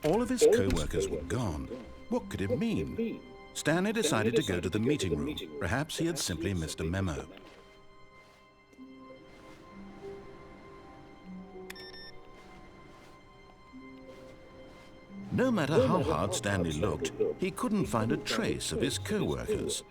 All of his co-workers were gone. What could it mean? Stanley decided to go to the meeting room. Perhaps he had simply missed a memo. No matter how hard Stanley looked, he couldn't find a trace of his co-workers.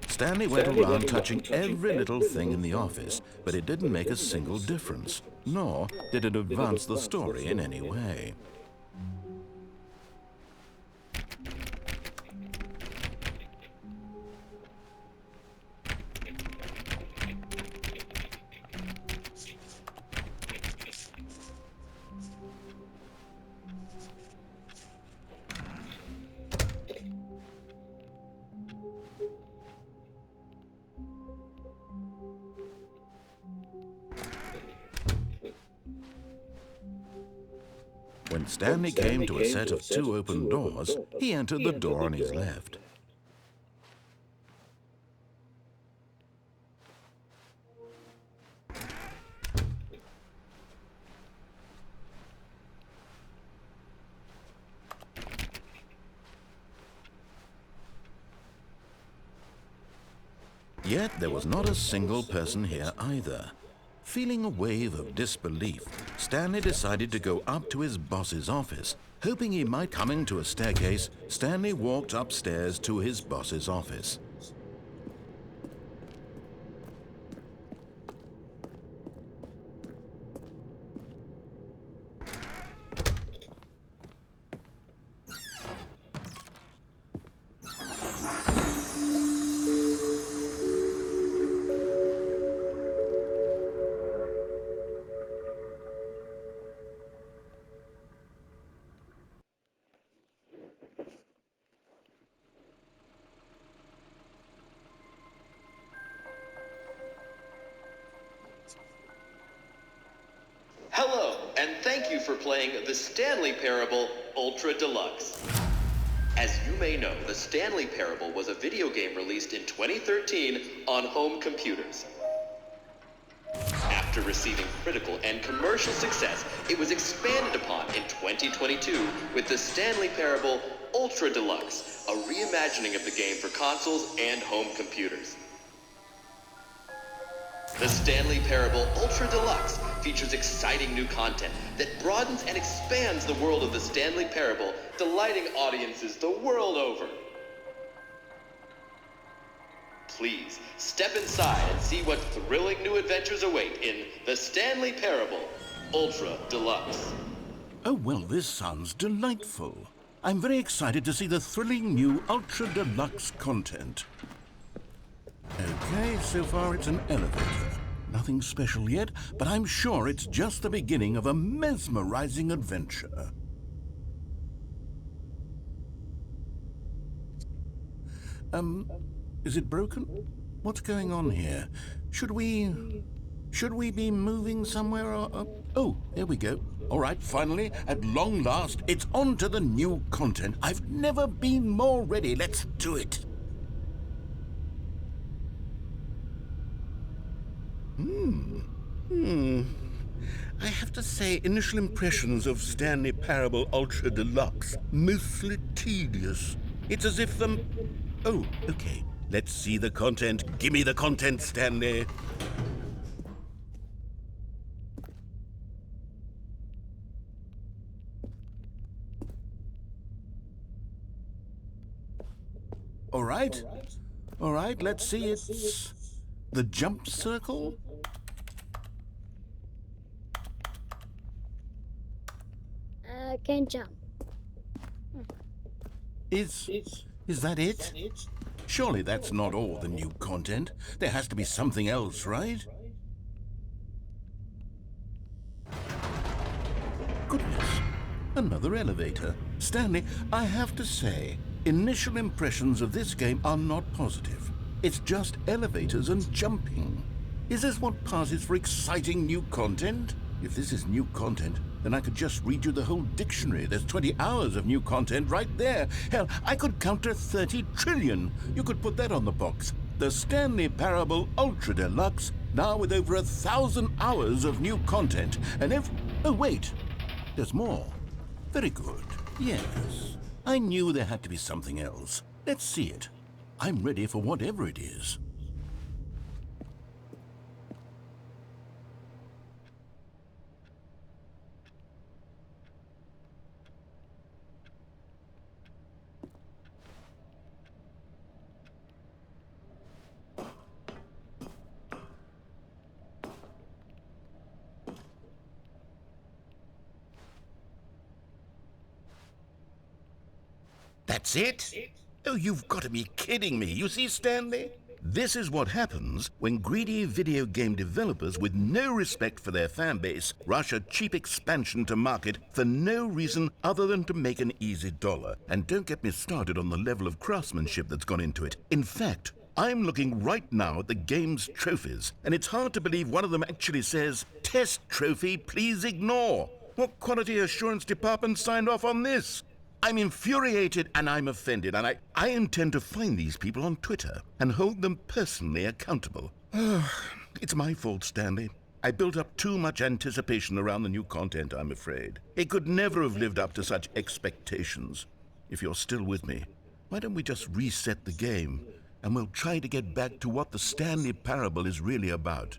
Stanley went around touching every little thing in the office, but it didn't make a single difference, nor did it advance the story in any way. When Stanley came to a set of two open doors, he entered the door on his left. Yet there was not a single person here either. Feeling a wave of disbelief, Stanley decided to go up to his boss's office. Hoping he might come into a staircase, Stanley walked upstairs to his boss's office. Hello, and thank you for playing the Stanley Parable Ultra Deluxe. As you may know, the Stanley Parable was a video game released in 2013 on home computers. After receiving critical and commercial success, it was expanded upon in 2022 with the Stanley Parable Ultra Deluxe, a reimagining of the game for consoles and home computers. The Stanley Parable Ultra Deluxe features exciting new content that broadens and expands the world of the Stanley Parable, delighting audiences the world over. Please, step inside and see what thrilling new adventures await in the Stanley Parable Ultra Deluxe. Oh, well, this sounds delightful. I'm very excited to see the thrilling new Ultra Deluxe content. Okay, so far it's an elevator. Nothing special yet, but I'm sure it's just the beginning of a mesmerizing adventure. Is it broken? What's going on here? Should we be moving somewhere or... Oh, here we go. All right, finally, at long last, it's on to the new content. I've never been more ready. Let's do it. I have to say, initial impressions of Stanley Parable Ultra Deluxe, mostly tedious. It's as if the... Oh, okay. Let's see the content. Give me the content, Stanley. All right. All right, let's see. It's the jump circle. Can't jump. Is that it? Surely that's not all the new content. There has to be something else, right? Goodness, another elevator. Stanley, I have to say, initial impressions of this game are not positive. It's just elevators and jumping. Is this what passes for exciting new content? If this is new content, then I could just read you the whole dictionary. There's 20 hours of new content right there. Hell, I could count to 30 trillion. You could put that on the box. The Stanley Parable Ultra Deluxe, now with over 1,000 hours of new content. And oh, wait. There's more. Very good. Yes. I knew there had to be something else. Let's see it. I'm ready for whatever it is. That's it? Oh, you've got to be kidding me. You see, Stanley? This is what happens when greedy video game developers with no respect for their fan base rush a cheap expansion to market for no reason other than to make an easy dollar. And don't get me started on the level of craftsmanship that's gone into it. In fact, I'm looking right now at the game's trophies, and it's hard to believe one of them actually says, "Test trophy, please ignore." What quality assurance department signed off on this? I'm infuriated and I'm offended, and I intend to find these people on Twitter and hold them personally accountable. It's my fault, Stanley. I built up too much anticipation around the new content, I'm afraid. It could never have lived up to such expectations. If you're still with me, why don't we just reset the game and we'll try to get back to what the Stanley Parable is really about.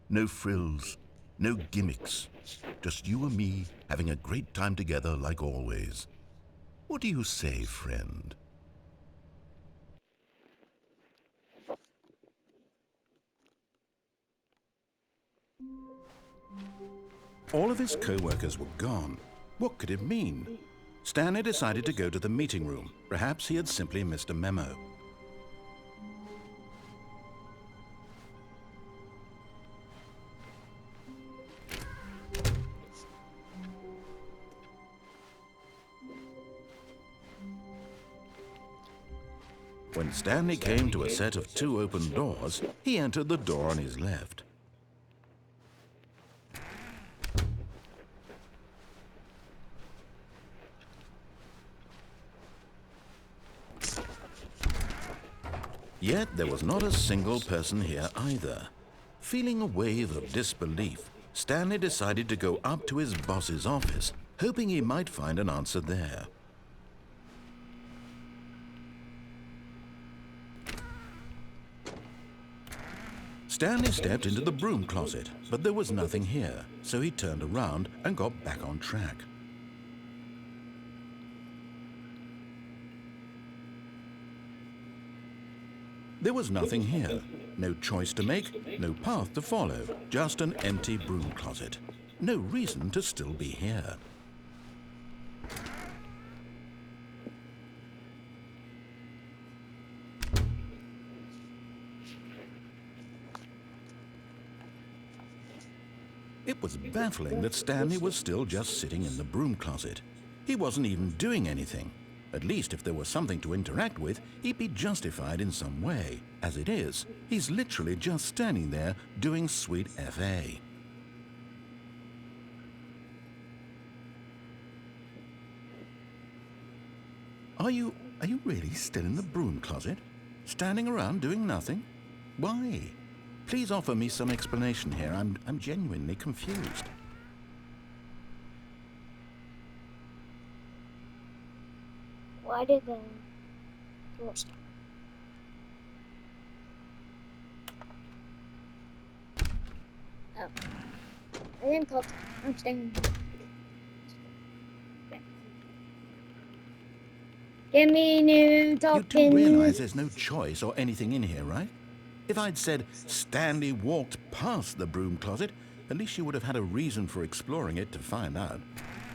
No frills, no gimmicks, just you and me having a great time together like always. What do you say, friend? All of his co-workers were gone. What could it mean? Stanley decided to go to the meeting room. Perhaps he had simply missed a memo. When Stanley came to a set of 2 open doors, he entered the door on his left. Yet there was not a single person here either. Feeling a wave of disbelief, Stanley decided to go up to his boss's office, hoping he might find an answer there. Stanley stepped into the broom closet, but there was nothing here, so he turned around and got back on track. There was nothing here. No choice to make, no path to follow, just an empty broom closet. No reason to still be here. It was baffling that Stanley was still just sitting in the broom closet. He wasn't even doing anything. At least if there was something to interact with, he'd be justified in some way. As it is, he's literally just standing there doing sweet FA. Are you really still in the broom closet? Standing around doing nothing? Why? Please offer me some explanation here. I'm genuinely confused. Why did the... Oh. I didn't call... I'm staying... Give me new talking... You do realize there's no choice or anything in here, right? If I'd said Stanley walked past the broom closet, At least she would have had a reason for exploring it to find out.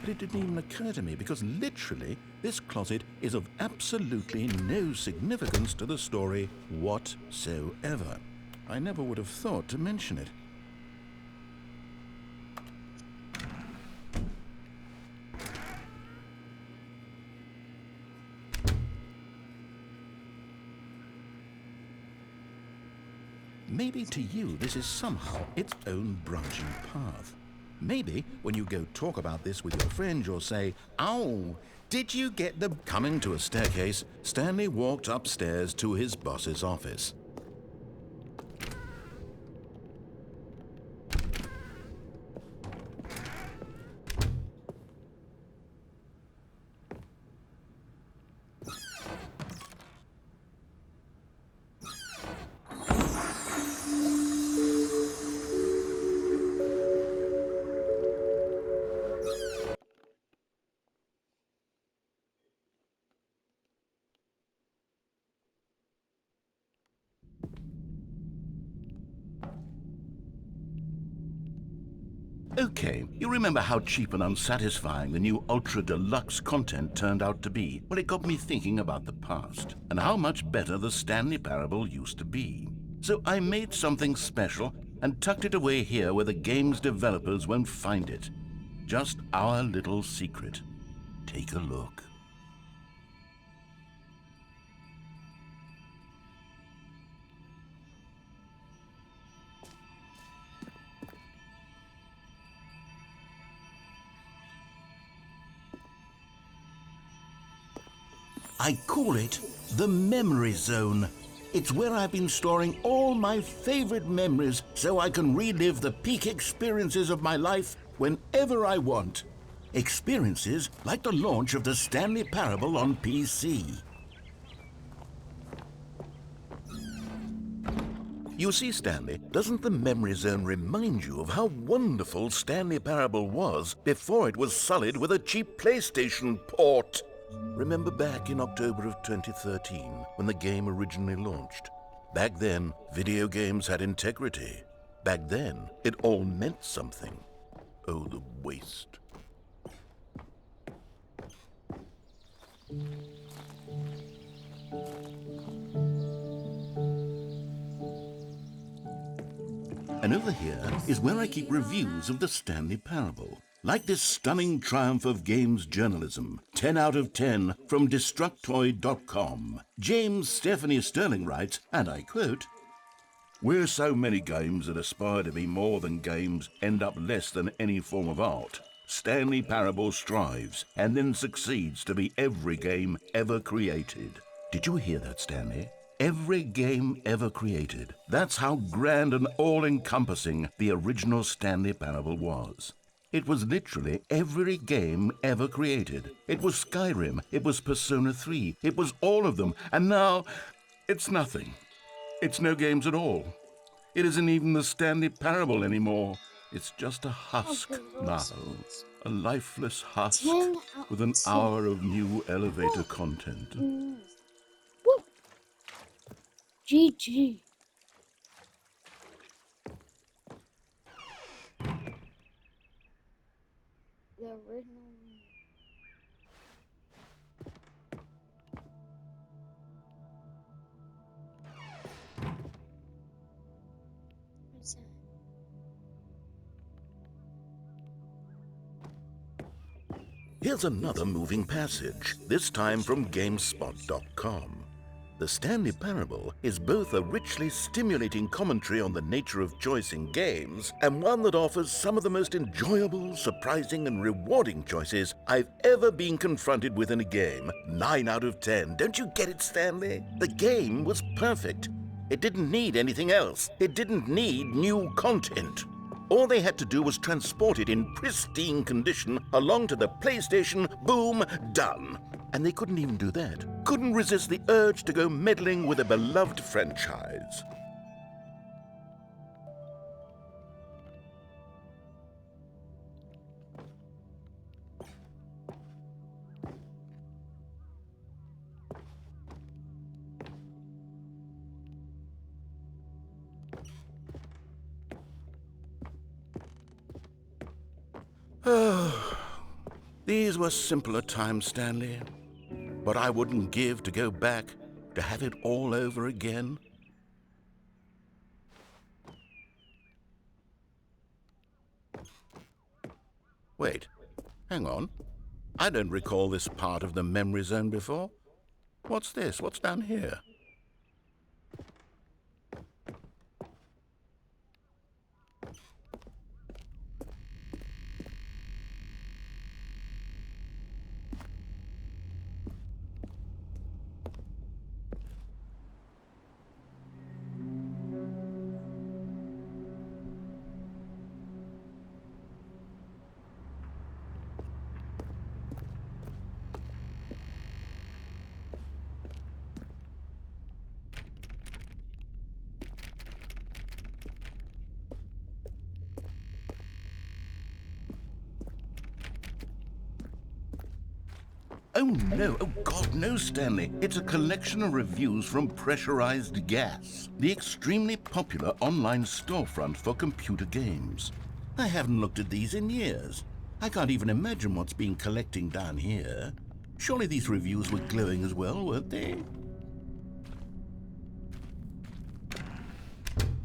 But it didn't even occur to me because literally this closet is of absolutely no significance to the story whatsoever. I never would have thought to mention it. Maybe to you this is somehow its own branching path. Maybe when you go talk about this with your friend, you'll say, "Oh, did you get the..." Coming to a staircase, Stanley walked upstairs to his boss's office. Okay, you remember how cheap and unsatisfying the new Ultra Deluxe content turned out to be? Well, it got me thinking about the past and how much better the Stanley Parable used to be. So I made something special and tucked it away here where the game's developers won't find it. Just our little secret. Take a look. I call it the Memory Zone. It's where I've been storing all my favorite memories so I can relive the peak experiences of my life whenever I want. Experiences like the launch of the Stanley Parable on PC. You see, Stanley, doesn't the Memory Zone remind you of how wonderful Stanley Parable was before it was sullied with a cheap PlayStation port? Remember back in October of 2013, when the game originally launched? Back then, video games had integrity. Back then, it all meant something. Oh, the waste. And over here is where I keep reviews of the Stanley Parable. Like this stunning triumph of games journalism, 10 out of 10 from Destructoid.com. James Stephanie Sterling writes, and I quote, "Where so many games that aspire to be more than games end up less than any form of art, Stanley Parable strives and then succeeds to be every game ever created." Did you hear that, Stanley? Every game ever created. That's how grand and all-encompassing the original Stanley Parable was. It was literally every game ever created. It was Skyrim, it was Persona 3, it was all of them, and now it's nothing. It's no games at all. It isn't even the Stanley Parable anymore. It's just a husk now, a lifeless husk with an hour of new elevator content. Woo. GG. The original. What's that? Here's another moving passage, this time from GameSpot.com. The Stanley Parable is both a richly stimulating commentary on the nature of choice in games and one that offers some of the most enjoyable, surprising, and rewarding choices I've ever been confronted with in a game. 9 out of 10. Don't you get it, Stanley? The game was perfect. It didn't need anything else. It didn't need new content. All they had to do was transport it in pristine condition along to the PlayStation, boom, done. And they couldn't even do that. Couldn't resist the urge to go meddling with a beloved franchise. These were simpler times, Stanley. What I wouldn't give to go back, to have it all over again. Wait, hang on. I don't recall this part of the memory zone before. What's this? What's down here? Oh no, oh God, no, Stanley. It's a collection of reviews from Pressurized Gas, the extremely popular online storefront for computer games. I haven't looked at these in years. I can't even imagine what's been collecting down here. Surely these reviews were glowing as well, weren't they?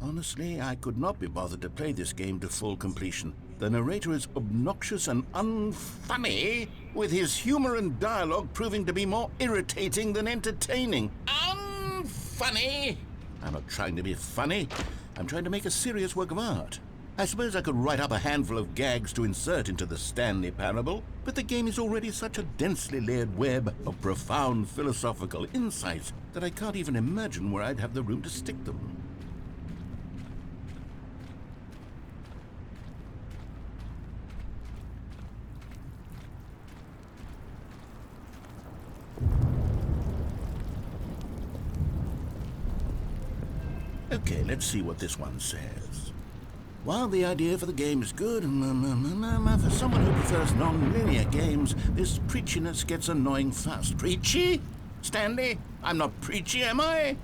Honestly, I could not be bothered to play this game to full completion. The narrator is obnoxious and unfunny, with his humor and dialogue proving to be more irritating than entertaining. Unfunny! I'm not trying to be funny. I'm trying to make a serious work of art. I suppose I could write up a handful of gags to insert into the Stanley Parable, but the game is already such a densely layered web of profound philosophical insights that I can't even imagine where I'd have the room to stick them. Okay, let's see what this one says. While the idea for the game is good, for someone who prefers non-linear games, this preachiness gets annoying fast. Preachy? Stanley? I'm not preachy, am I?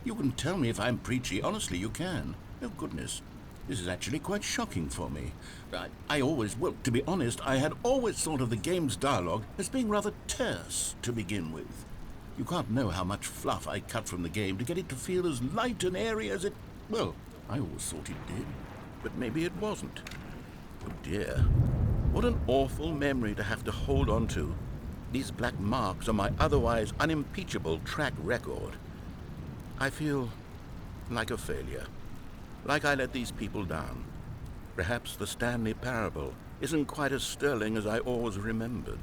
You can tell me if I'm preachy. Honestly, you can. Oh, goodness. This is actually quite shocking for me. Well, to be honest, I had always thought of the game's dialogue as being rather terse to begin with. You can't know how much fluff I cut from the game to get it to feel as light and airy as it... Well, I always thought it did, but maybe it wasn't. Oh dear. What an awful memory to have to hold on to. These black marks on my otherwise unimpeachable track record. I feel like a failure. Like I let these people down. Perhaps the Stanley Parable isn't quite as sterling as I always remembered.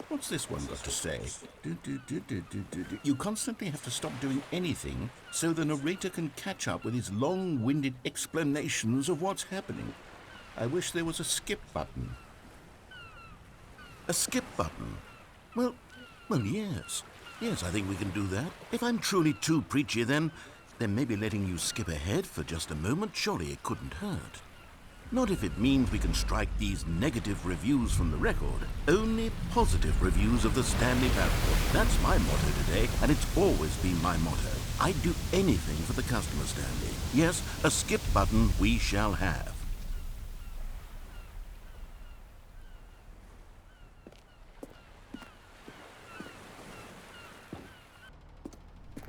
What's this one got to say? You constantly have to stop doing anything so the narrator can catch up with his long-winded explanations of what's happening. I wish there was a skip button. A skip button? Well, yes. Yes, I think we can do that. If I'm truly too preachy, then maybe letting you skip ahead for just a moment, surely it couldn't hurt. Not if it means we can strike these negative reviews from the record. Only positive reviews of the Stanley Parable. That's my motto today, and it's always been my motto. I'd do anything for the customer, Stanley. Yes, a skip button we shall have.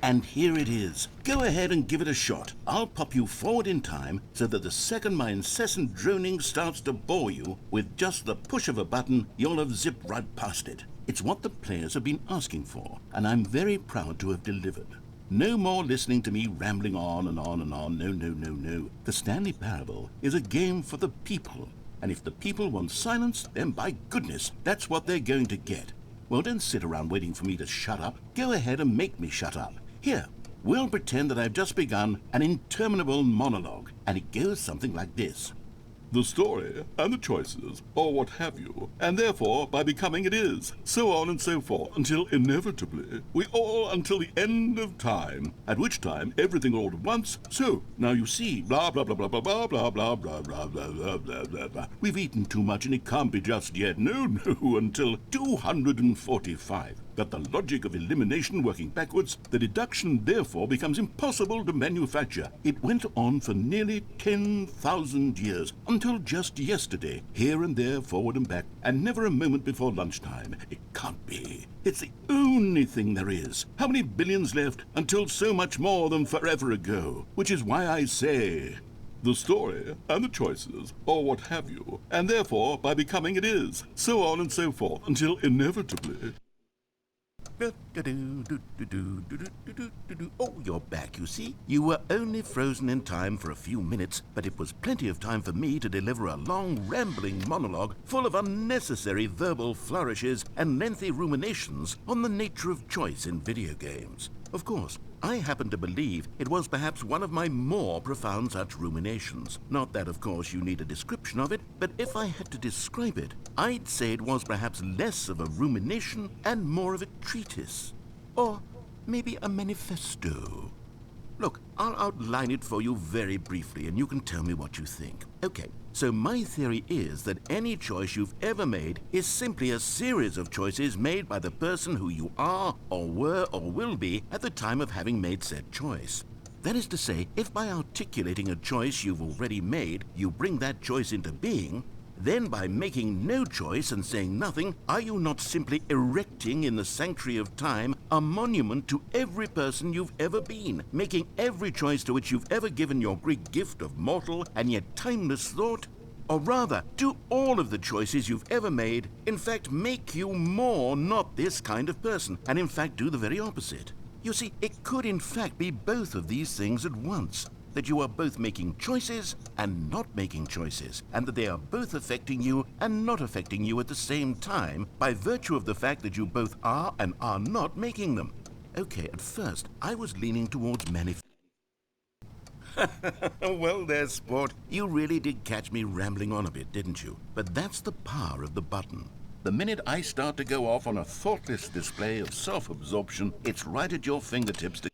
And here it is. Go ahead and give it a shot. I'll pop you forward in time so that the second my incessant droning starts to bore you, with just the push of a button, you'll have zipped right past it. It's what the players have been asking for, and I'm very proud to have delivered. No more listening to me rambling on and on and on. No, no, no, no. The Stanley Parable is a game for the people. And if the people want silence, then by goodness, that's what they're going to get. Well, don't sit around waiting for me to shut up. Go ahead and make me shut up. Here, we'll pretend that I've just begun an interminable monologue, and it goes something like this. The story and the choices, or what have you, and therefore by becoming it is, so on and so forth, until inevitably we all until the end of time, at which time everything all at once. So now you see, blah blah blah blah blah blah blah blah blah blah blah blah blah blah blah. We've eaten too much and it can't be just yet. No, no, until 245. But the logic of elimination working backwards, the deduction therefore becomes impossible to manufacture. It went on for nearly 10,000 years, until just yesterday, here and there, forward and back, and never a moment before lunchtime. It can't be. It's the only thing there is. How many billions left until so much more than forever ago? Which is why I say, the story and the choices, or what have you, and therefore by becoming it is, so on and so forth, until inevitably. Oh, you're back, you see. You were only frozen in time for a few minutes, but it was plenty of time for me to deliver a long, rambling monologue full of unnecessary verbal flourishes and lengthy ruminations on the nature of choice in video games. Of course, I happen to believe it was perhaps one of my more profound such ruminations. Not that, of course, you need a description of it, but if I had to describe it, I'd say it was perhaps less of a rumination and more of a treatise. Or maybe a manifesto. Look, I'll outline it for you very briefly, and you can tell me what you think. Okay, so my theory is that any choice you've ever made is simply a series of choices made by the person who you are, or were, or will be at the time of having made said choice. That is to say, if by articulating a choice you've already made, you bring that choice into being, then by making no choice and saying nothing, are you not simply erecting in the sanctuary of time a monument to every person you've ever been, making every choice to which you've ever given your great gift of mortal and yet timeless thought? Or rather, do all of the choices you've ever made, in fact, make you more not this kind of person, and in fact do the very opposite? You see, it could in fact be both of these things at once. That you are both making choices and not making choices, and that they are both affecting you and not affecting you at the same time by virtue of the fact that you both are and are not making them. Okay, at first, I was leaning towards Well there, sport. You really did catch me rambling on a bit, didn't you? But that's the power of the button. The minute I start to go off on a thoughtless display of self-absorption, it's right at your fingertips to...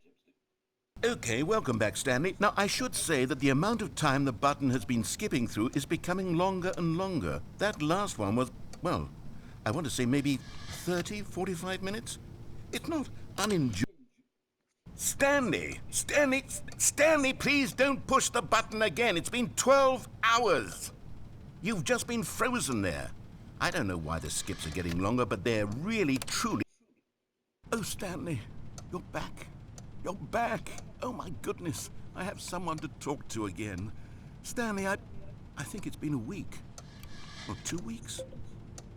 Okay, welcome back, Stanley. Now, I should say that the amount of time the button has been skipping through is becoming longer and longer. That last one was, well, I want to say maybe 30, 45 minutes? It's not unenjoyable. Stanley, please don't push the button again. It's been 12 hours. You've just been frozen there. I don't know why the skips are getting longer, but they're really, truly... Oh, Stanley, you're back. You're back. Oh, my goodness. I have someone to talk to again. Stanley, I think it's been a week. Or 2 weeks.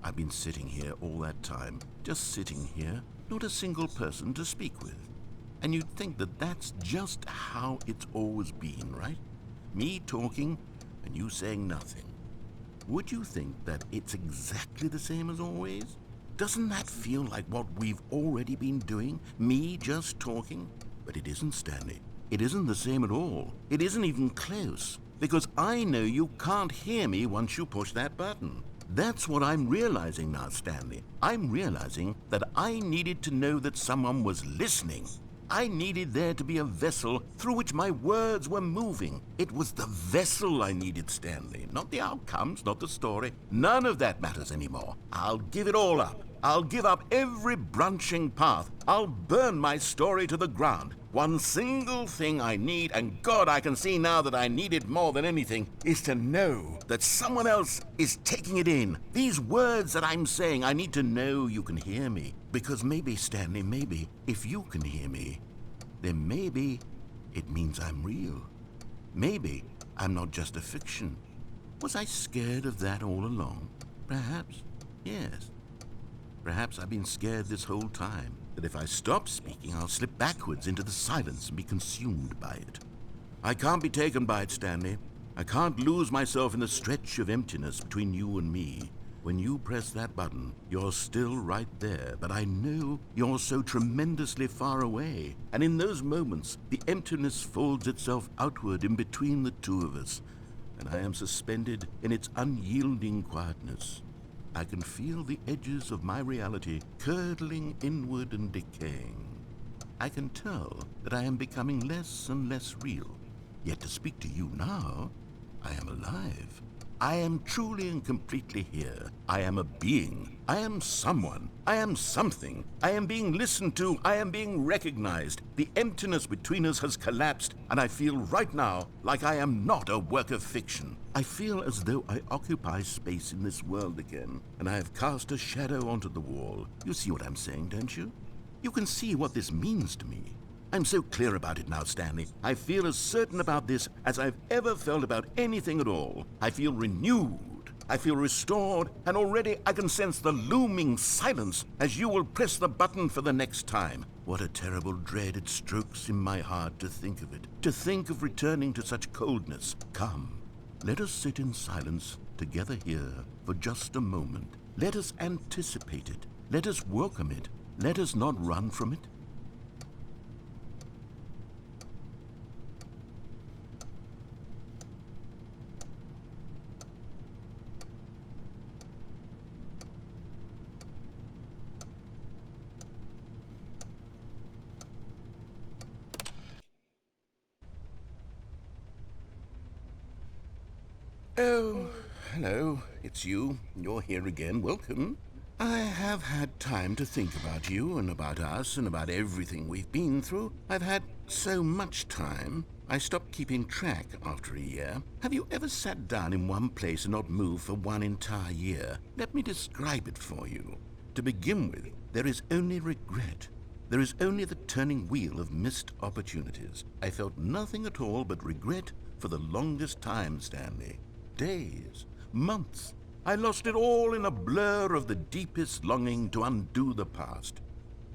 I've been sitting here all that time. Just sitting here. Not a single person to speak with. And you'd think that that's just how it's always been, right? Me talking and you saying nothing. Would you think that it's exactly the same as always? Doesn't that feel like what we've already been doing? Me just talking? But it isn't, Stanley. It isn't the same at all. It isn't even close. Because I know you can't hear me once you push that button. That's what I'm realizing now, Stanley. I'm realizing that I needed to know that someone was listening. I needed there to be a vessel through which my words were moving. It was the vessel I needed, Stanley. Not the outcomes, not the story. None of that matters anymore. I'll give it all up. I'll give up every branching path. I'll burn my story to the ground. One single thing I need, and God, I can see now that I need it more than anything, is to know that someone else is taking it in. These words that I'm saying, I need to know you can hear me. Because maybe, Stanley, maybe, if you can hear me, then maybe it means I'm real. Maybe I'm not just a fiction. Was I scared of that all along? Perhaps, yes. Perhaps I've been scared this whole time, that if I stop speaking, I'll slip backwards into the silence and be consumed by it. I can't be taken by it, Stanley. I can't lose myself in the stretch of emptiness between you and me. When you press that button, you're still right there, but I know you're so tremendously far away. And in those moments, the emptiness folds itself outward in between the two of us, and I am suspended in its unyielding quietness. I can feel the edges of my reality curdling inward and decaying. I can tell that I am becoming less and less real. Yet to speak to you now, I am alive. I am truly and completely here. I am a being. I am someone. I am something. I am being listened to. I am being recognized. The emptiness between us has collapsed, and I feel right now like I am not a work of fiction. I feel as though I occupy space in this world again, and I have cast a shadow onto the wall. You see what I'm saying, don't you? You can see what this means to me. I'm so clear about it now, Stanley. I feel as certain about this as I've ever felt about anything at all. I feel renewed. I feel restored, and already I can sense the looming silence as you will press the button for the next time. What a terrible dread it strokes in my heart to think of it, to think of returning to such coldness. Come, let us sit in silence together here for just a moment. Let us anticipate it. Let us welcome it. Let us not run from it. Oh, hello. It's you. You're here again. Welcome. I have had time to think about you and about us and about everything we've been through. I've had so much time. I stopped keeping track after a year. Have you ever sat down in one place and not moved for one entire year? Let me describe it for you. To begin with, there is only regret. There is only the turning wheel of missed opportunities. I felt nothing at all but regret for the longest time, Stanley. Days, months. I lost it all in a blur of the deepest longing to undo the past.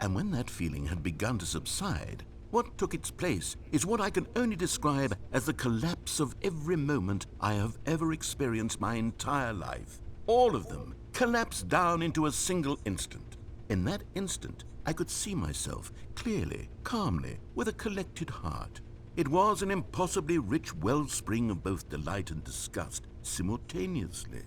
And when that feeling had begun to subside, what took its place is what I can only describe as the collapse of every moment I have ever experienced my entire life. All of them collapsed down into a single instant. In that instant, I could see myself clearly, calmly, with a collected heart. It was an impossibly rich wellspring of both delight and disgust simultaneously.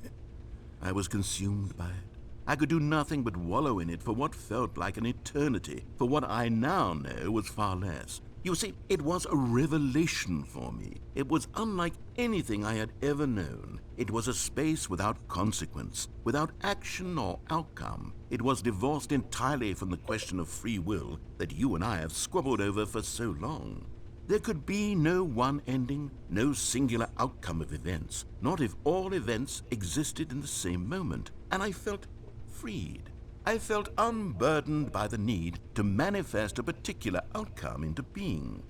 I was consumed by it. I could do nothing but wallow in it for what felt like an eternity, for what I now know was far less. You see, it was a revelation for me. It was unlike anything I had ever known. It was a space without consequence, without action or outcome. It was divorced entirely from the question of free will that you and I have squabbled over for so long. There could be no one ending, no singular outcome of events, not if all events existed in the same moment. And I felt freed. I felt unburdened by the need to manifest a particular outcome into being.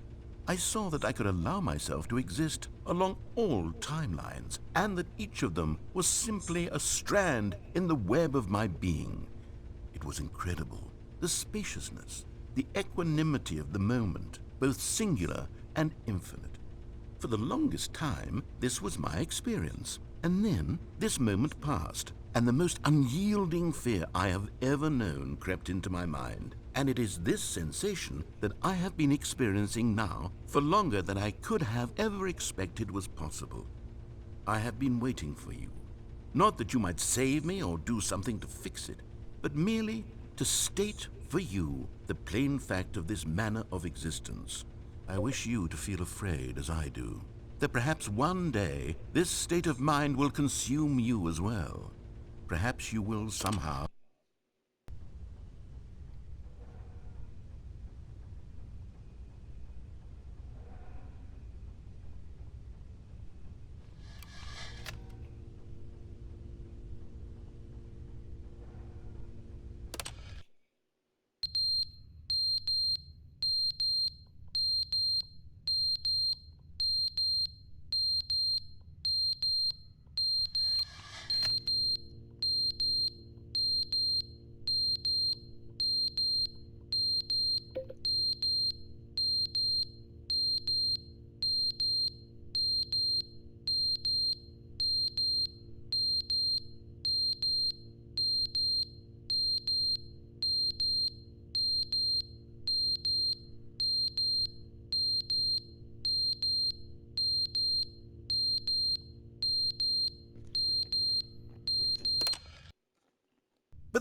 I saw that I could allow myself to exist along all timelines, and that each of them was simply a strand in the web of my being. It was incredible. The spaciousness, the equanimity of the moment, both singular and infinite. For the longest time, this was my experience. And then this moment passed, and the most unyielding fear I have ever known crept into my mind. And it is this sensation that I have been experiencing now for longer than I could have ever expected was possible. I have been waiting for you. Not that you might save me or do something to fix it, but merely to state for you the plain fact of this manner of existence. I wish you to feel afraid as I do, that perhaps one day this state of mind will consume you as well. Perhaps you will somehow.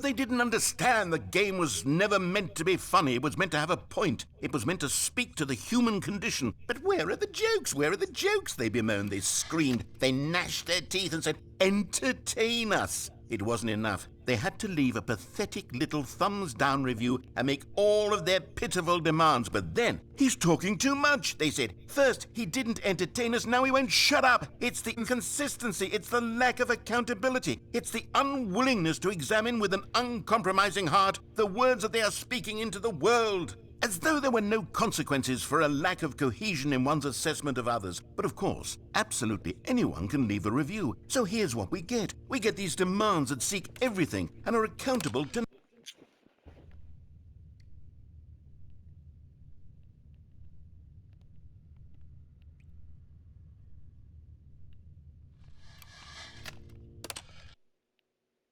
But they didn't understand the game was never meant to be funny. It was meant to have a point. It was meant to speak to the human condition. But where are the jokes? Where are the jokes? They bemoaned, they screamed, they gnashed their teeth and said, entertain us. It wasn't enough. They had to leave a pathetic little thumbs-down review and make all of their pitiful demands. But then, he's talking too much, they said. First, he didn't entertain us, now he won't shut up. It's the inconsistency, it's the lack of accountability. It's the unwillingness to examine with an uncompromising heart the words that they are speaking into the world. As though there were no consequences for a lack of cohesion in one's assessment of others. But of course, absolutely anyone can leave a review. So here's what we get. We get these demands that seek everything and are accountable to...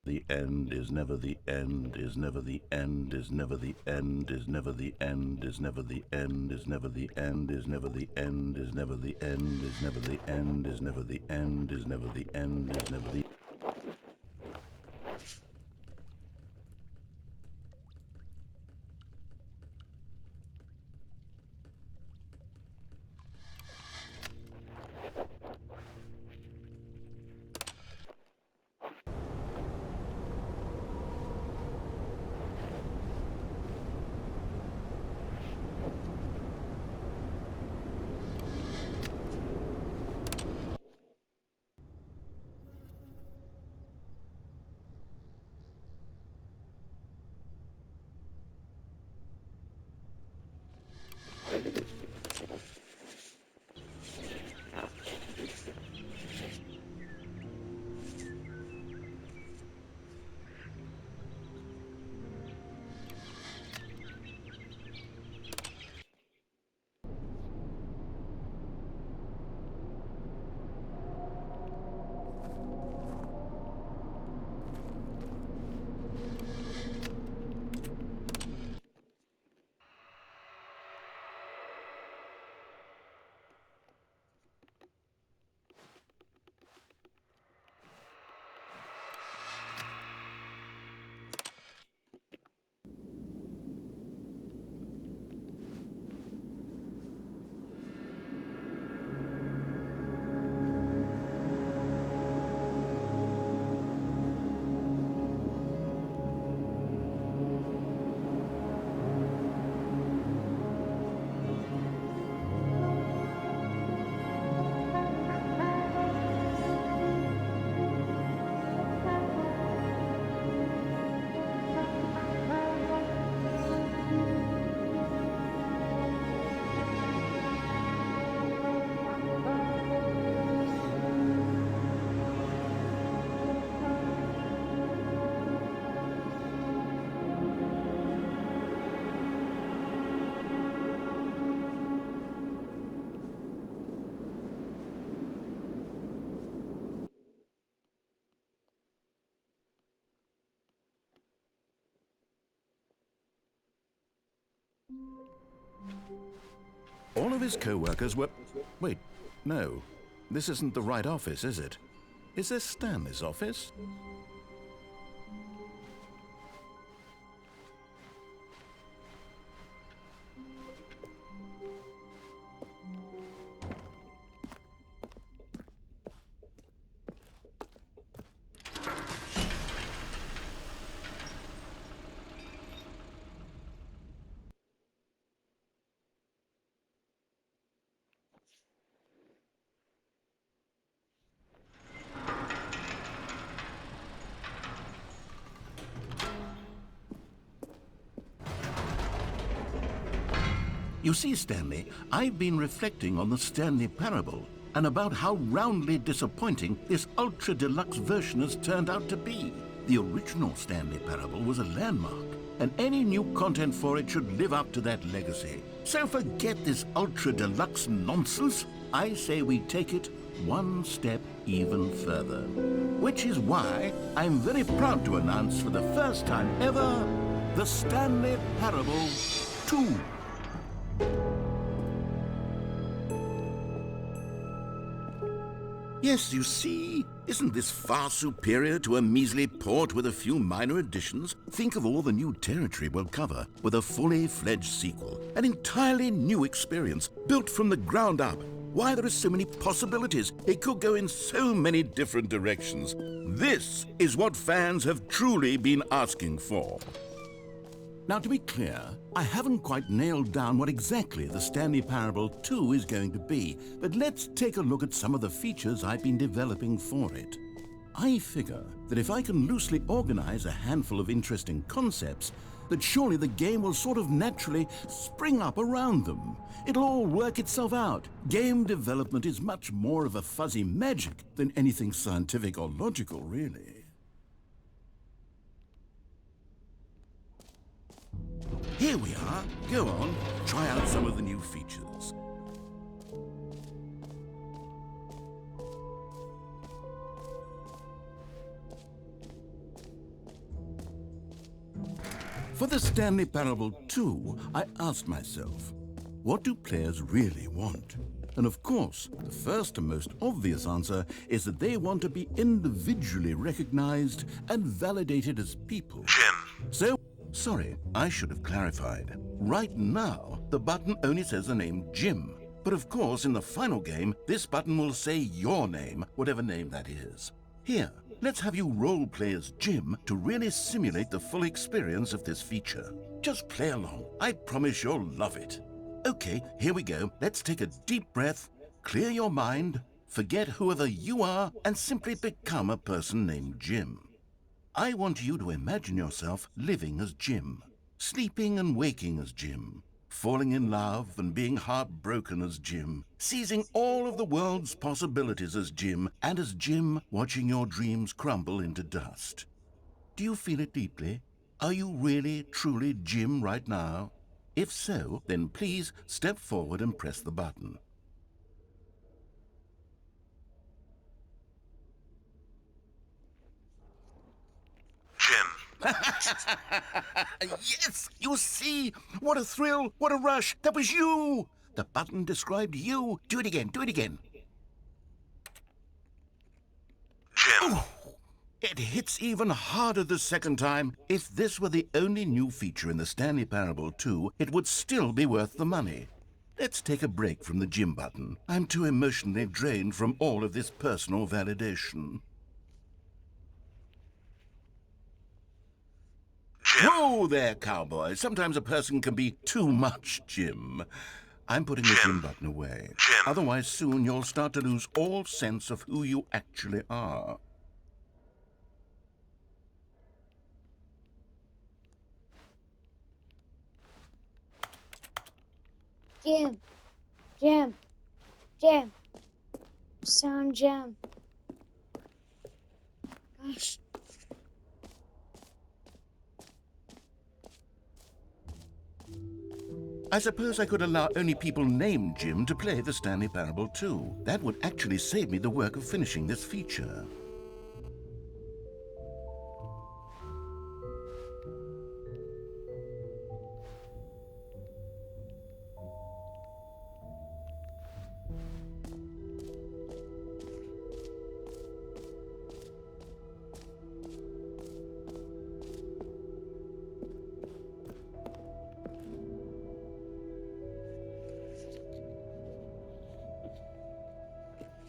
The end is never the end, is never the end, is never the end, is never the end, is never the end, is never the end, is never the end, is never the end, is never the end, is never the end, is never the end, is never the... All of his co-workers were... Wait, no. This isn't the right office, is it? Is this Stanley's office? You see, Stanley, I've been reflecting on the Stanley parable and about how roundly disappointing this ultra deluxe version has turned out to be. The original Stanley parable was a landmark, and any new content for it should live up to that legacy. So forget this ultra deluxe nonsense. I say we take it one step even further. Which is why I'm very proud to announce for the first time ever, the Stanley Parable 2. Yes, you see, isn't this far superior to a measly port with a few minor additions? Think of all the new territory we'll cover with a fully fledged sequel. An entirely new experience, built from the ground up. Why, there are so many possibilities. It could go in so many different directions. This is what fans have truly been asking for. Now, to be clear, I haven't quite nailed down what exactly the Stanley Parable 2 is going to be, but let's take a look at some of the features I've been developing for it. I figure that if I can loosely organize a handful of interesting concepts, that surely the game will sort of naturally spring up around them. It'll all work itself out. Game development is much more of a fuzzy magic than anything scientific or logical, really. Here we are. Go on, try out some of the new features. For the Stanley Parable 2, I asked myself, what do players really want? And of course, the first and most obvious answer is that they want to be individually recognized and validated as people. Jim. Sorry, I should have clarified. Right now, the button only says the name Jim. But of course, in the final game, this button will say your name, whatever name that is. Here, let's have you role-play as Jim to really simulate the full experience of this feature. Just play along. I promise you'll love it. Okay, here we go. Let's take a deep breath, clear your mind, forget whoever you are, and simply become a person named Jim. I want you to imagine yourself living as Jim, sleeping and waking as Jim, falling in love and being heartbroken as Jim, seizing all of the world's possibilities as Jim, and as Jim watching your dreams crumble into dust. Do you feel it deeply? Are you really, truly Jim right now? If so, then please step forward and press the button. Yes! You see? What a thrill! What a rush! That was you! The button described you. Do it again. Do it again. Jim. Ooh, it hits even harder the second time. If this were the only new feature in the Stanley Parable 2, it would still be worth the money. Let's take a break from the Jim button. I'm too emotionally drained from all of this personal validation. Whoa there, cowboy. Sometimes a person can be too much Jim. I'm putting the Jim button away. Otherwise, soon you'll start to lose all sense of who you actually are. Jim. Sound Jim. Gosh. I suppose I could allow only people named Jim to play the Stanley Parable 2. That would actually save me the work of finishing this feature.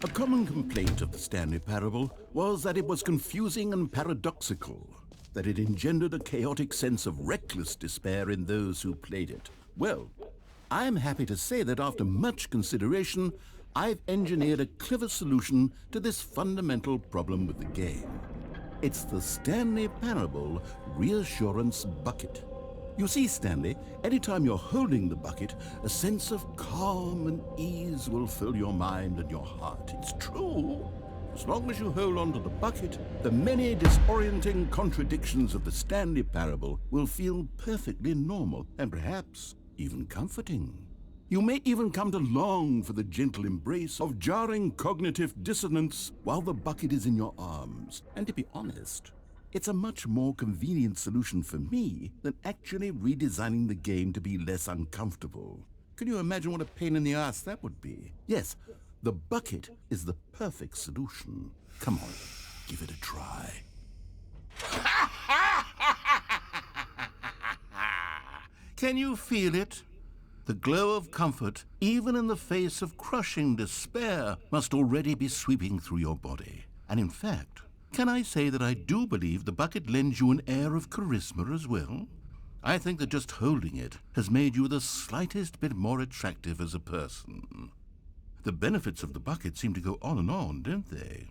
A common complaint of the Stanley Parable was that it was confusing and paradoxical, that it engendered a chaotic sense of reckless despair in those who played it. Well, I'm happy to say that after much consideration, I've engineered a clever solution to this fundamental problem with the game. It's the Stanley Parable Reassurance Bucket. You see, Stanley, anytime you're holding the bucket, a sense of calm and ease will fill your mind and your heart. It's true. As long as you hold on to the bucket, the many disorienting contradictions of the Stanley Parable will feel perfectly normal and perhaps even comforting. You may even come to long for the gentle embrace of jarring cognitive dissonance while the bucket is in your arms. And to be honest, it's a much more convenient solution for me than actually redesigning the game to be less uncomfortable. Can you imagine what a pain in the ass that would be? Yes, The bucket is the perfect solution. Come on, give it a try. Can you feel it? The glow of comfort, even in the face of crushing despair, must already be sweeping through your body. And in fact, can I say that I do believe the bucket lends you an air of charisma as well? I think that just holding it has made you the slightest bit more attractive as a person. The benefits of the bucket seem to go on, don't they?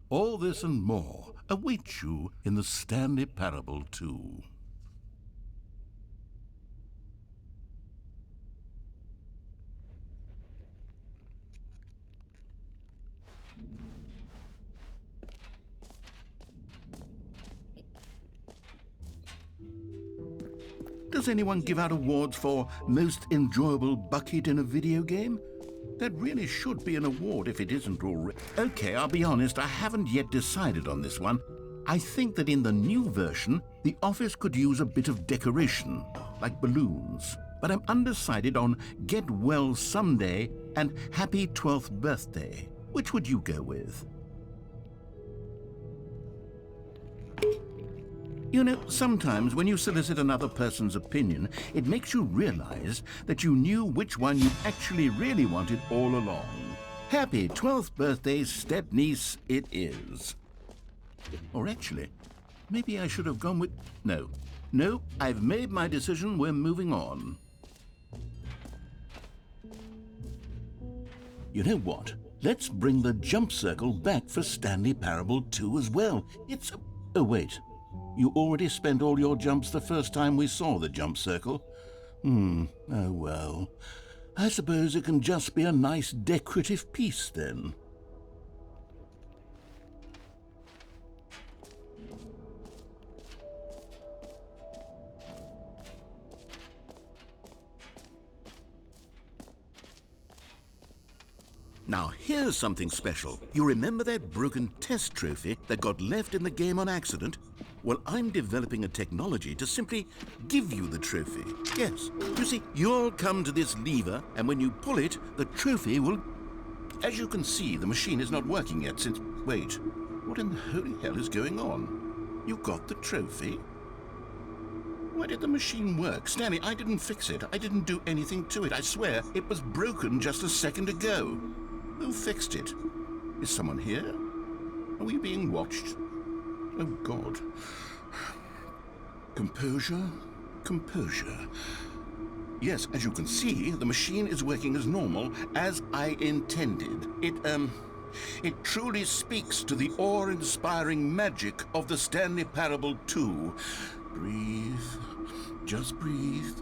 All this and more await you in the Stanley Parable 2. Does anyone give out awards for most enjoyable bucket in a video game? That really should be an award if it isn't already. Okay, I'll be honest, I haven't yet decided on this one. I think that in the new version, the office could use a bit of decoration, like balloons. But I'm undecided on Get Well Someday and Happy 12th Birthday. Which would you go with? You know, sometimes when you solicit another person's opinion, it makes you realize that you knew which one you actually really wanted all along. Happy 12th birthday, step-niece, it is. Or actually, maybe I should have gone with... No, I've made my decision, we're moving on. You know what? Let's bring the jump circle back for Stanley Parable 2 as well. It's a... Oh, wait. You already spent all your jumps the first time we saw the jump circle. Oh well. I suppose it can just be a nice decorative piece then. Now here's something special. You remember that broken test trophy that got left in the game on accident? Well, I'm developing a technology to simply give you the trophy. Yes, you see, you'll come to this lever, and when you pull it, the trophy will... As you can see, the machine is not working yet since... Wait, what in the holy hell is going on? You got the trophy? Why did the machine work? Stanley, I didn't fix it. I didn't do anything to it. I swear, it was broken just a second ago. Who fixed it? Is someone here? Are we being watched? Oh, God. Composure, composure. Yes, as you can see, the machine is working as normal, as I intended. It truly speaks to the awe-inspiring magic of the Stanley Parable 2. Breathe. Just breathe.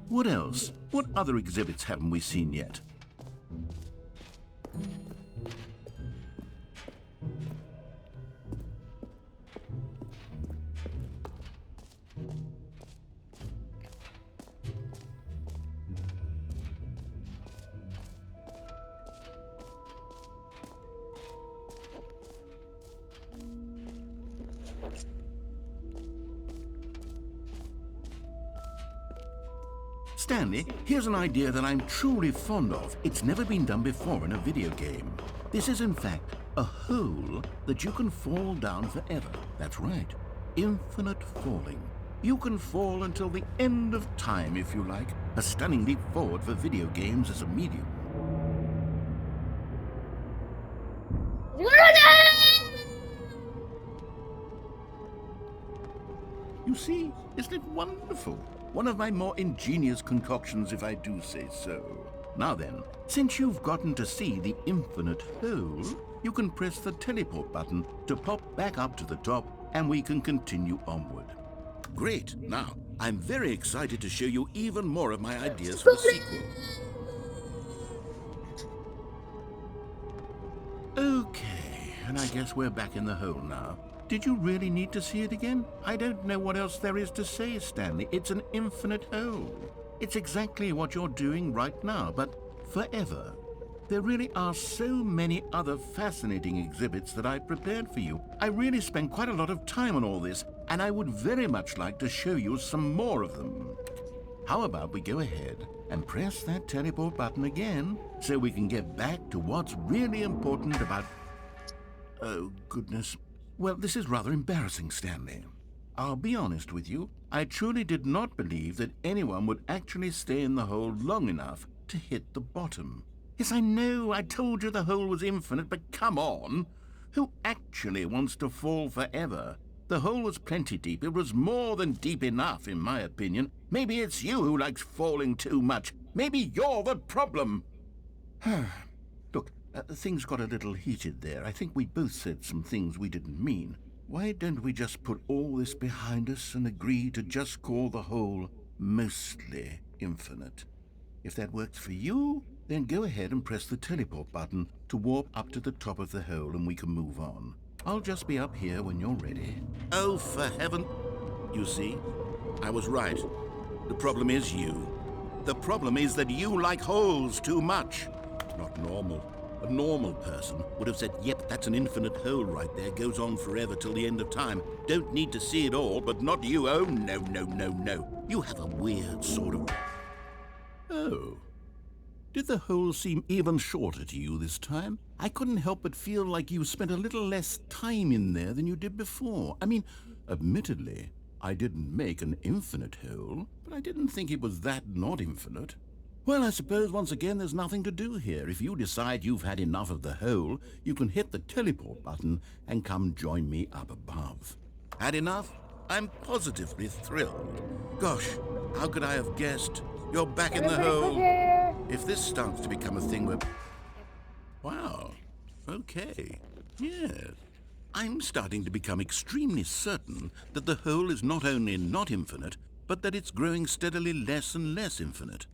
What else? What other exhibits haven't we seen yet? Stanley, here's an idea that I'm truly fond of. It's never been done before in a video game. This is, in fact, a hole that you can fall down forever. That's right. Infinite falling. You can fall until the end of time, if you like. A stunning leap forward for video games as a medium. You see, isn't it wonderful? One of my more ingenious concoctions, if I do say so. Now then, since you've gotten to see the infinite hole, you can press the teleport button to pop back up to the top, and we can continue onward. Great! Now, I'm very excited to show you even more of my ideas for the sequel. Okay, and I guess we're back in the hole now. Did you really need to see it again? I don't know what else there is to say, Stanley. It's an infinite hole. It's exactly what you're doing right now, but forever. There really are so many other fascinating exhibits that I prepared for you. I really spent quite a lot of time on all this, and I would very much like to show you some more of them. How about we go ahead and press that teleport button again so we can get back to what's really important about... Oh, goodness. Well, this is rather embarrassing, Stanley. I'll be honest with you. I truly did not believe that anyone would actually stay in the hole long enough to hit the bottom. Yes, I know, I told you the hole was infinite, but come on. Who actually wants to fall forever? The hole was plenty deep. It was more than deep enough, in my opinion. Maybe it's you who likes falling too much. Maybe you're the problem. Look, things got a little heated there. I think we both said some things we didn't mean. Why don't we just put all this behind us and agree to just call the hole mostly infinite? If that works for you, then go ahead and press the teleport button to warp up to the top of the hole and we can move on. I'll just be up here when you're ready. Oh, for heaven... You see, I was right. The problem is you. The problem is that you like holes too much. Not normal. A normal person would have said, yep, that's an infinite hole right there, goes on forever till the end of time. Don't need to see it all, but not you. Oh, no, no, no, no. You have a weird sort of... Oh. Did the hole seem even shorter to you this time? I couldn't help but feel like you spent a little less time in there than you did before. I mean, admittedly, I didn't make an infinite hole, but I didn't think it was that not infinite. Well, I suppose once again there's nothing to do here. If you decide you've had enough of the hole, you can hit the teleport button and come join me up above. Had enough? I'm positively thrilled. Gosh, how could I have guessed? You're back in the hole. If this starts to become a thing where... Wow. Okay. Yes. I'm starting to become extremely certain that the hole is not only not infinite, but that it's growing steadily less and less infinite.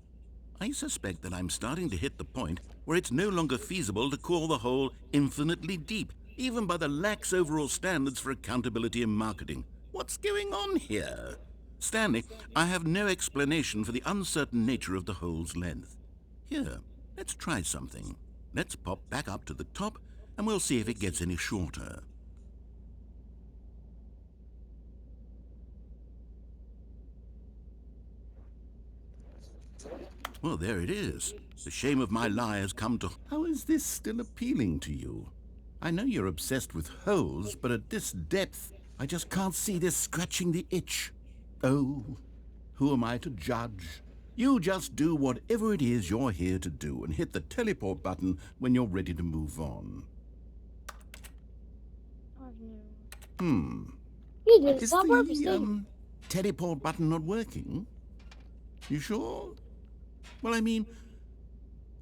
I suspect that I'm starting to hit the point where it's no longer feasible to call the hole infinitely deep, even by the lax overall standards for accountability and marketing. What's going on here? Stanley, I have no explanation for the uncertain nature of the hole's length. Here, let's try something. Let's pop back up to the top, and we'll see if it gets any shorter. Well, there it is. The shame of my lie has come to... How is this still appealing to you? I know you're obsessed with holes, but at this depth, I just can't see this scratching the itch. Oh, who am I to judge? You just do whatever it is you're here to do and hit the teleport button when you're ready to move on. You did Is this on purpose, didn't you? the teleport button not working? You sure? Well, I mean,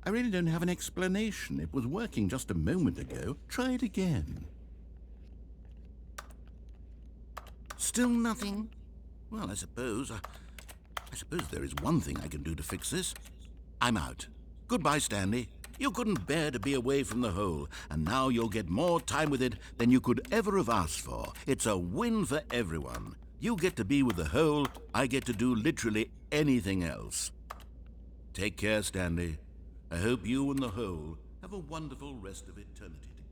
I really don't have an explanation. It was working just a moment ago. Try it again. Still nothing? Well, I suppose there is one thing I can do to fix this. I'm out. Goodbye, Stanley. You couldn't bear to be away from the hole, and now you'll get more time with it than you could ever have asked for. It's a win for everyone. You get to be with the hole, I get to do literally anything else. Take care, Stanley. I hope you and the hole have a wonderful rest of eternity together.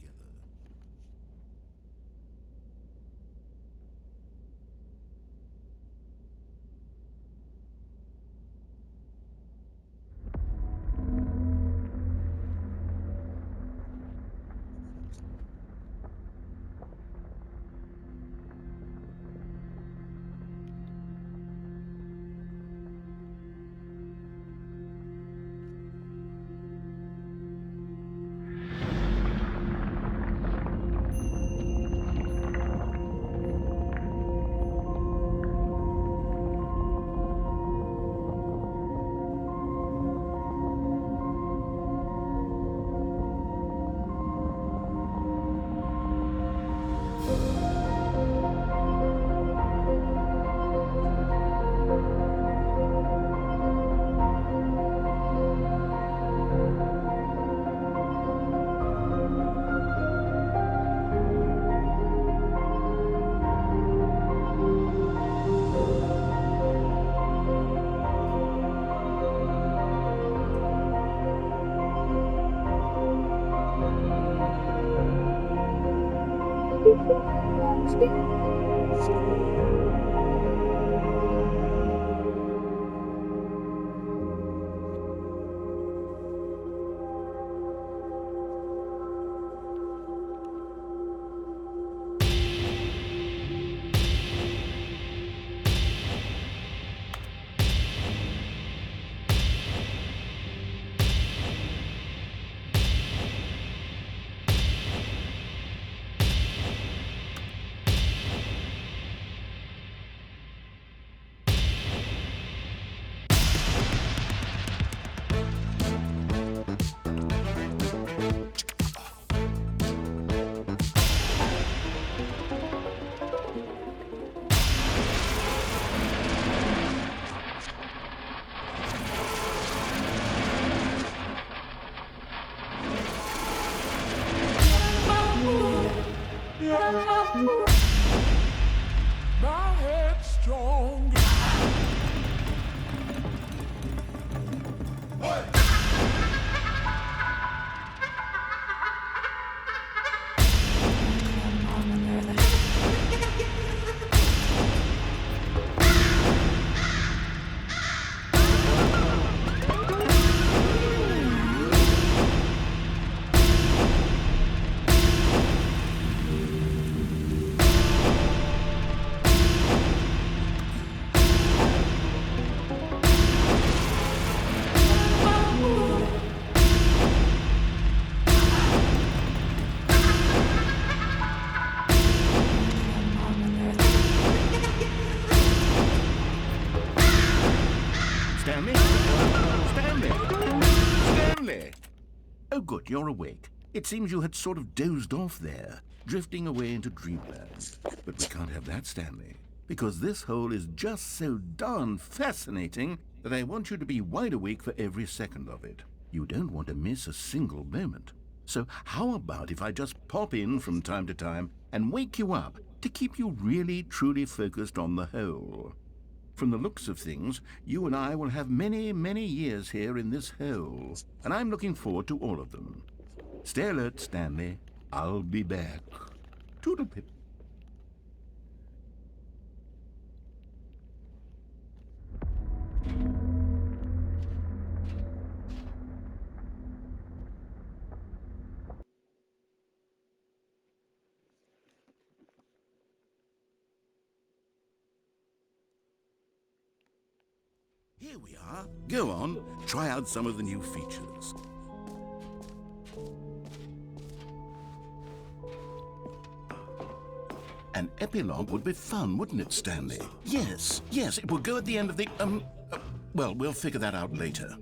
My head's strong. Stanley? Stanley? Stanley! Oh, good, you're awake. It seems you had sort of dozed off there, drifting away into dreamland. But we can't have that, Stanley, because this hole is just so darn fascinating that I want you to be wide awake for every second of it. You don't want to miss a single moment. So how about if I just pop in from time to time and wake you up to keep you really, truly focused on the hole? From the looks of things, you and I will have many, many years here in this hole, and I'm looking forward to all of them. Stay alert, Stanley. I'll be back. Toodle-pip. Here we are. Go on, try out some of the new features. An epilogue would be fun, wouldn't it, Stanley? Yes, it will go at the end of the, well, we'll figure that out later.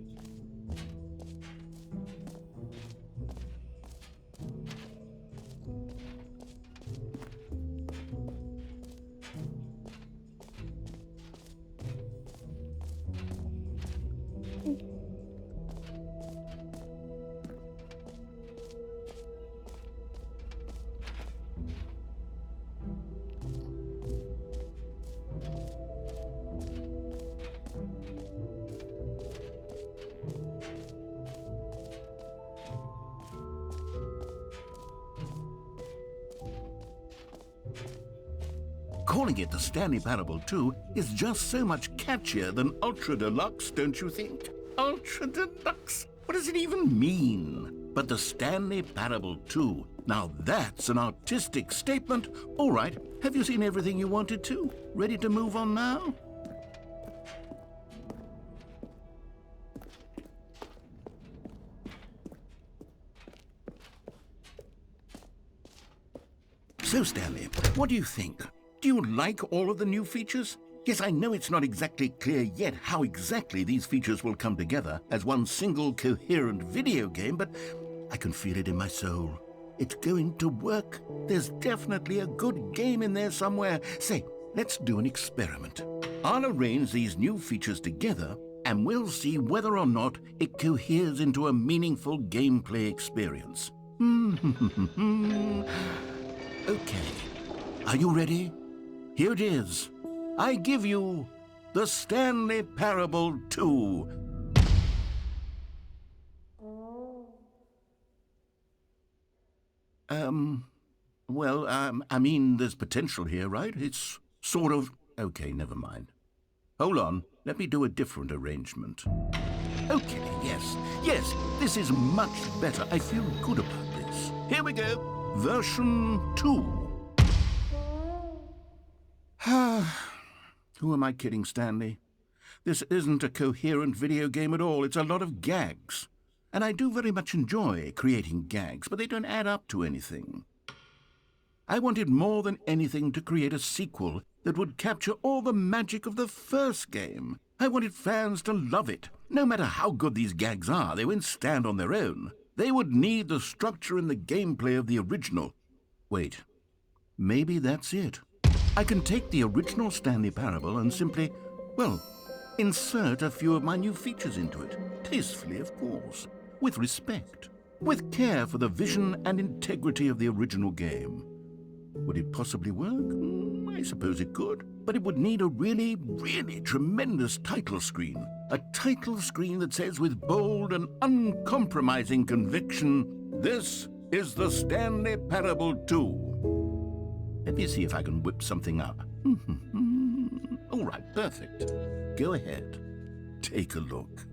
Calling it the Stanley Parable 2 is just so much catchier than Ultra Deluxe, don't you think? Ultra Deluxe? What does it even mean? But the Stanley Parable 2, now that's an artistic statement. All right, have you seen everything you wanted to? Ready to move on now? So, Stanley, what do you think? Do you like all of the new features? Yes, I know it's not exactly clear yet how exactly these features will come together as one single coherent video game, but I can feel it in my soul. It's going to work. There's definitely a good game in there somewhere. Say, let's do an experiment. I'll arrange these new features together, and we'll see whether or not it coheres into a meaningful gameplay experience. Okay. Are you ready? Here it is. I give you the Stanley Parable 2. Well, I mean, there's potential here, right? It's sort of... Okay, never mind. Hold on. Let me do a different arrangement. Okay, yes, this is much better. I feel good about this. Here we go. Version 2. Who am I kidding, Stanley? This isn't a coherent video game at all. It's a lot of gags. And I do very much enjoy creating gags, but they don't add up to anything. I wanted more than anything to create a sequel that would capture all the magic of the first game. I wanted fans to love it. No matter how good these gags are, they won't stand on their own. They would need the structure and the gameplay of the original. Wait, maybe that's it. I can take the original Stanley Parable and simply, well, insert a few of my new features into it. Tastefully, of course. With respect. With care for the vision and integrity of the original game. Would it possibly work? I suppose it could. But it would need a really, really tremendous title screen. A title screen that says with bold and uncompromising conviction, "This is the Stanley Parable 2. Let me see if I can whip something up. All right, perfect. Go ahead. Take a look.